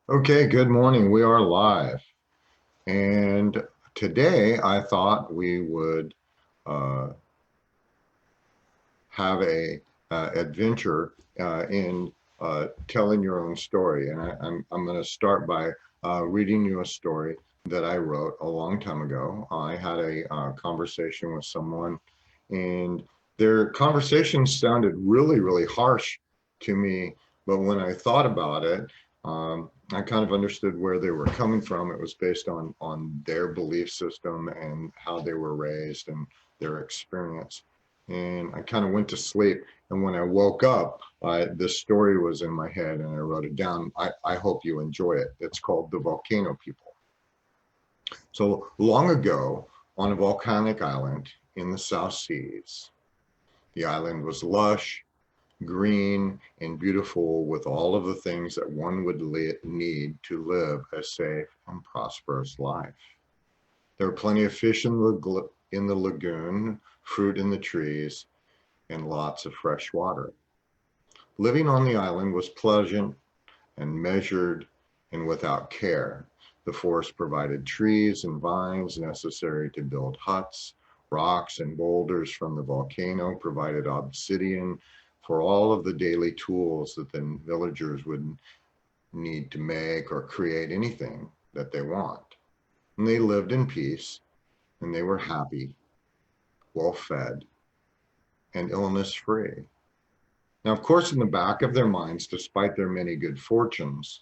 Okay, good morning. We are live. And today I thought we would uh, have a adventure in telling your own story. And I'm going to start by reading you a story that I wrote a long time ago. I had a conversation with someone, and their conversation sounded really, really harsh to me. But when I thought about it, I kind of understood where they were coming from. It was based on their belief system and how they were raised and their experience. And I kind of went to sleep. And when I woke up, this story was in my head and I wrote it down. I hope you enjoy it. It's called The Volcano People. So long ago, on a volcanic island in the South Seas, the island was lush, green, and beautiful with all of the things that one would need to live a safe and prosperous life. There were plenty of fish in the lagoon, fruit in the trees, and lots of fresh water. Living on the island was pleasant and measured and without care. The forest provided trees and vines necessary to build huts. Rocks and boulders from the volcano provided obsidian for all of the daily tools that the villagers would need to make or create anything that they want. And they lived in peace and they were happy, well fed, and illness free. Now, of course, in the back of their minds, despite their many good fortunes,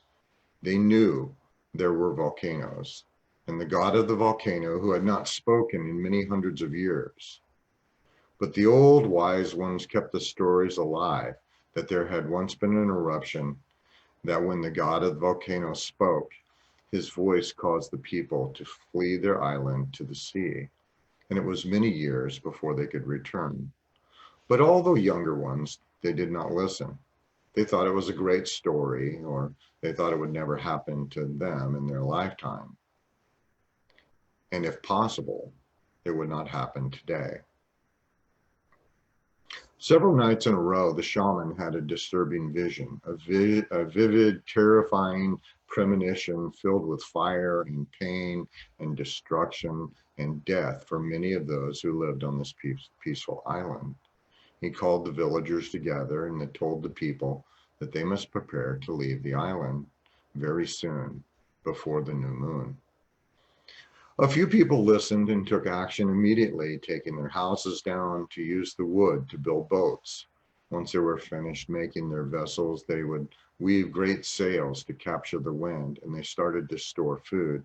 they knew there were volcanoes and the god of the volcano who had not spoken in many hundreds of years. But the old wise ones kept the stories alive that there had once been an eruption, that when the god of the volcano spoke, his voice caused the people to flee their island to the sea. And it was many years before they could return. But although younger ones, they did not listen. They thought it was a great story, or they thought it would never happen to them in their lifetime. And if possible, it would not happen today. Several nights in a row, the shaman had a disturbing vision, a vivid, terrifying premonition filled with fire and pain and destruction and death for many of those who lived on this peaceful island. He called the villagers together and had told the people that they must prepare to leave the island very soon before the new moon. A few people listened and took action immediately, taking their houses down to use the wood to build boats. Once they were finished making their vessels, they would weave great sails to capture the wind, and they started to store food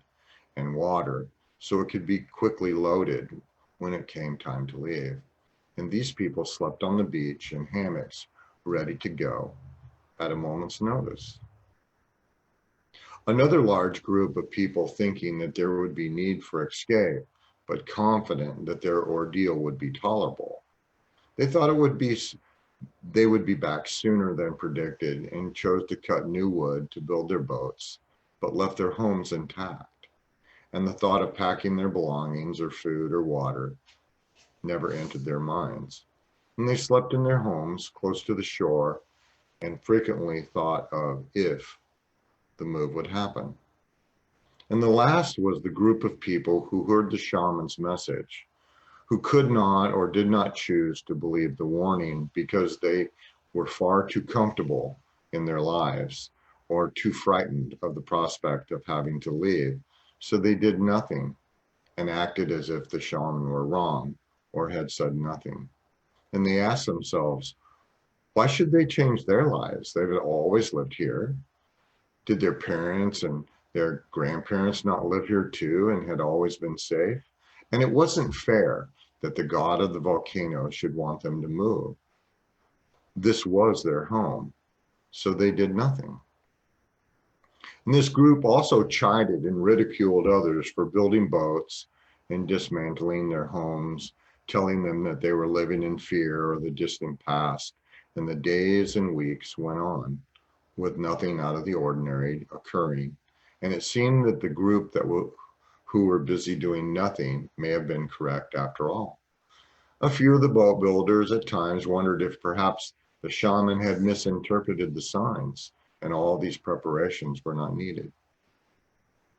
and water so it could be quickly loaded when it came time to leave. And these people slept on the beach in hammocks, ready to go at a moment's notice. Another large group of people thinking that there would be need for escape, but confident that their ordeal would be tolerable. They thought they would be back sooner than predicted and chose to cut new wood to build their boats, but left their homes intact. And the thought of packing their belongings or food or water never entered their minds. And they slept in their homes close to the shore and frequently thought of if the move would happen. And the last was the group of people who heard the shaman's message, who could not or did not choose to believe the warning because they were far too comfortable in their lives or too frightened of the prospect of having to leave. So they did nothing and acted as if the shaman were wrong or had said nothing. And they asked themselves, why should they change their lives? They've always lived here. Did their parents and their grandparents not live here too and had always been safe? And it wasn't fair that the god of the volcano should want them to move. This was their home, so they did nothing. And this group also chided and ridiculed others for building boats and dismantling their homes, telling them that they were living in fear or the distant past. And the days and weeks went on with nothing out of the ordinary occurring. And it seemed that the group who were busy doing nothing may have been correct after all. A few of the boat builders at times wondered if perhaps the shaman had misinterpreted the signs and all these preparations were not needed.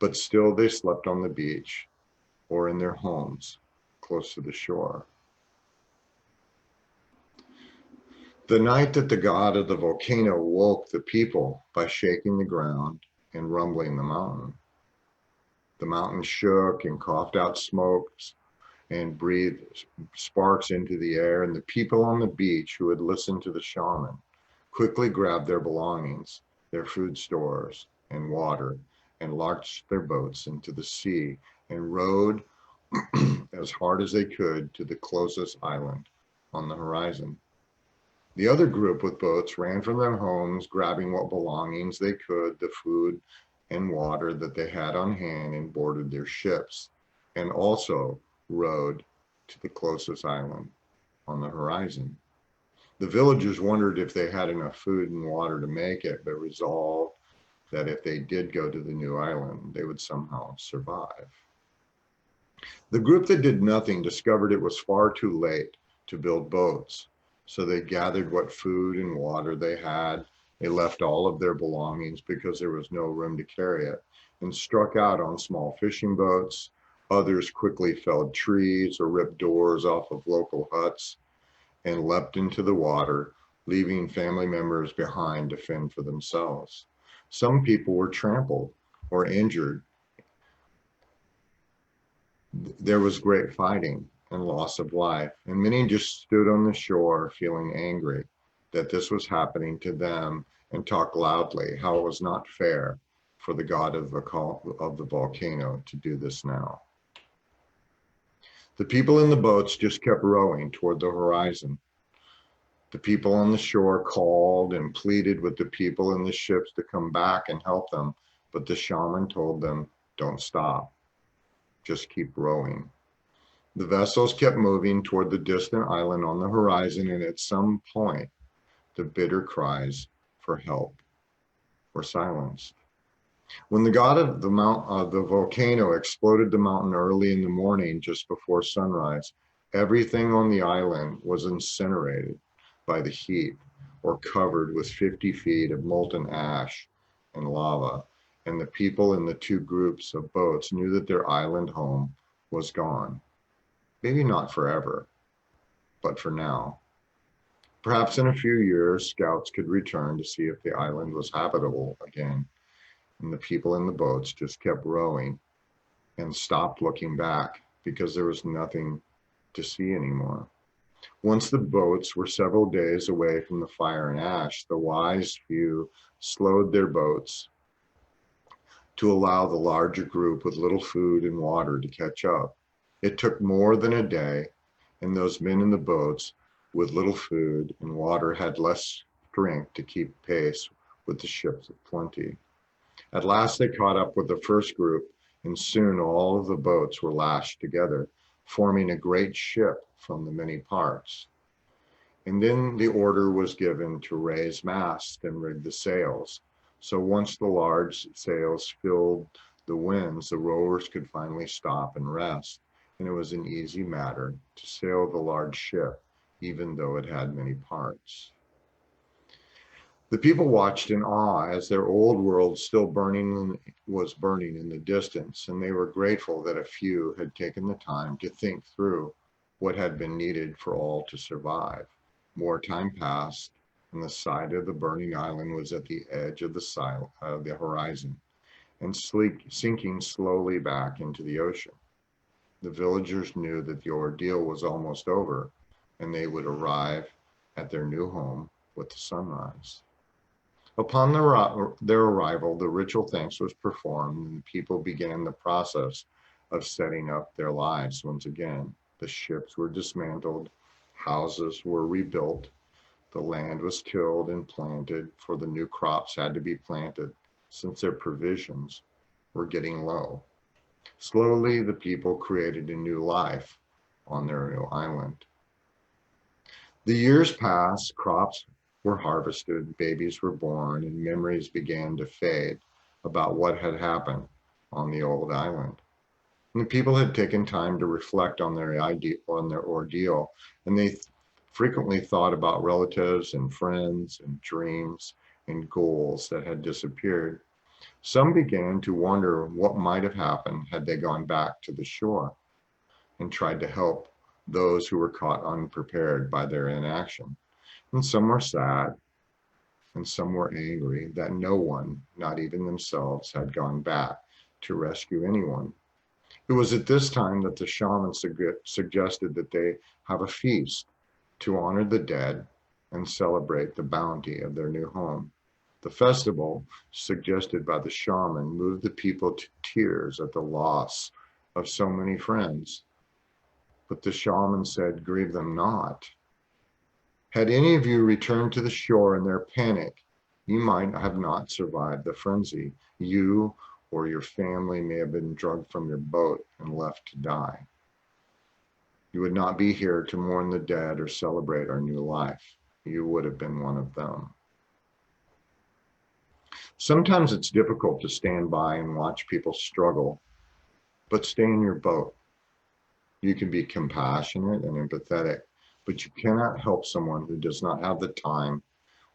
But still they slept on the beach or in their homes close to the shore. The night that the god of the volcano woke the people by shaking the ground and rumbling the mountain shook and coughed out smokes and breathed sparks into the air, and the people on the beach who had listened to the shaman quickly grabbed their belongings, their food stores and water, and launched their boats into the sea and rowed as hard as they could to the closest island on the horizon. The other group with boats ran from their homes, grabbing what belongings they could, the food and water that they had on hand, and boarded their ships, and also rowed to the closest island on the horizon. The villagers wondered if they had enough food and water to make it, but resolved that if they did go to the new island, they would somehow survive. The group that did nothing discovered it was far too late to build boats, so they gathered what food and water they had. They left all of their belongings because there was no room to carry it, and struck out on small fishing boats. Others quickly felled trees or ripped doors off of local huts and leapt into the water, leaving family members behind to fend for themselves. Some people were trampled or injured. There was great fighting and loss of life, and many just stood on the shore feeling angry that this was happening to them and talked loudly how it was not fair for the god of the volcano to do this now. The people in the boats just kept rowing toward the horizon. The people on the shore called and pleaded with the people in the ships to come back and help them, but the shaman told them, "Don't stop, just keep rowing." The vessels kept moving toward the distant island on the horizon, and at some point, the bitter cries for help were silenced. When the god of the volcano exploded the mountain early in the morning, just before sunrise, everything on the island was incinerated by the heat or covered with 50 feet of molten ash and lava, and the people in the two groups of boats knew that their island home was gone. Maybe not forever, but for now. Perhaps in a few years, scouts could return to see if the island was habitable again, and the people in the boats just kept rowing and stopped looking back because there was nothing to see anymore. Once the boats were several days away from the fire and ash, the wise few slowed their boats to allow the larger group with little food and water to catch up. It took more than a day, and those men in the boats with little food and water had less strength to keep pace with the ships of plenty. At last they caught up with the first group, and soon all of the boats were lashed together, forming a great ship from the many parts. And then the order was given to raise masts and rig the sails. So once the large sails filled the winds, the rowers could finally stop and rest, and it was an easy matter to sail the large ship, even though it had many parts. The people watched in awe as their old world was burning in the distance, and they were grateful that a few had taken the time to think through what had been needed for all to survive. More time passed, and the side of the burning island was at the edge of the horizon, and sinking slowly back into the ocean. The villagers knew that the ordeal was almost over, and they would arrive at their new home with the sunrise. Upon their arrival, the ritual thanks was performed, and people began the process of setting up their lives once again. The ships were dismantled, houses were rebuilt, the land was tilled and planted, for the new crops had to be planted since their provisions were getting low. Slowly, the people created a new life on their new island. The years passed, crops were harvested, babies were born, and memories began to fade about what had happened on the old island. And the people had taken time to reflect on their ordeal, and they frequently thought about relatives and friends and dreams and goals that had disappeared. Some began to wonder what might have happened had they gone back to the shore and tried to help those who were caught unprepared by their inaction. And some were sad, and some were angry that no one, not even themselves, had gone back to rescue anyone. It was at this time that the shaman suggested that they have a feast to honor the dead and celebrate the bounty of their new home. The festival, suggested by the shaman, moved the people to tears at the loss of so many friends. But the shaman said, "Grieve them not. Had any of you returned to the shore in their panic, you might have not survived the frenzy. You or your family may have been dragged from your boat and left to die. You would not be here to mourn the dead or celebrate our new life. You would have been one of them." Sometimes it's difficult to stand by and watch people struggle, but stay in your boat. You can be compassionate and empathetic, but you cannot help someone who does not have the time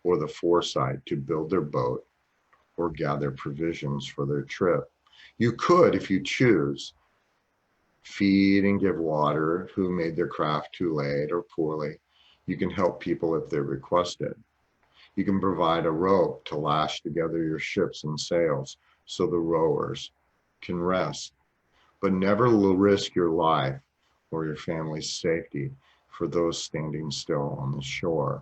or the foresight to build their boat or gather provisions for their trip. You could, if you choose, feed and give water who made their craft too late or poorly. You can help people if they request it. You can provide a rope to lash together your ships and sails so the rowers can rest, but never risk your life or your family's safety for those standing still on the shore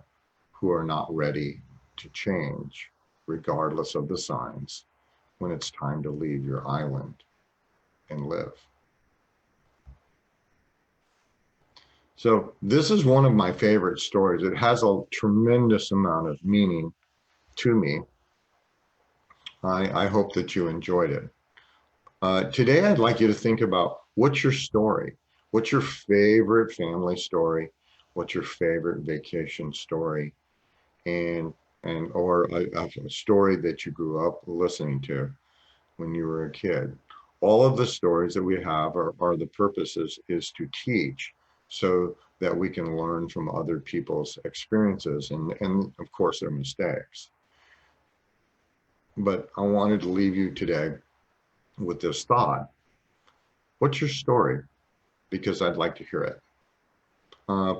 who are not ready to change, regardless of the signs, when it's time to leave your island and live. So this is one of my favorite stories. It has a tremendous amount of meaning to me. I hope that you enjoyed it. Today, I'd like you to think about, what's your story? What's your favorite family story? What's your favorite vacation story? Or a story that you grew up listening to when you were a kid. All of the stories that we have are the purposes is to teach, so that we can learn from other people's experiences and of course their mistakes. But I wanted to leave you today with this thought. What's your story? Because I'd like to hear it.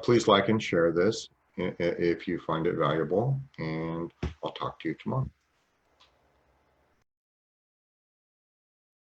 Please like and share this if you find it valuable, and I'll talk to you tomorrow.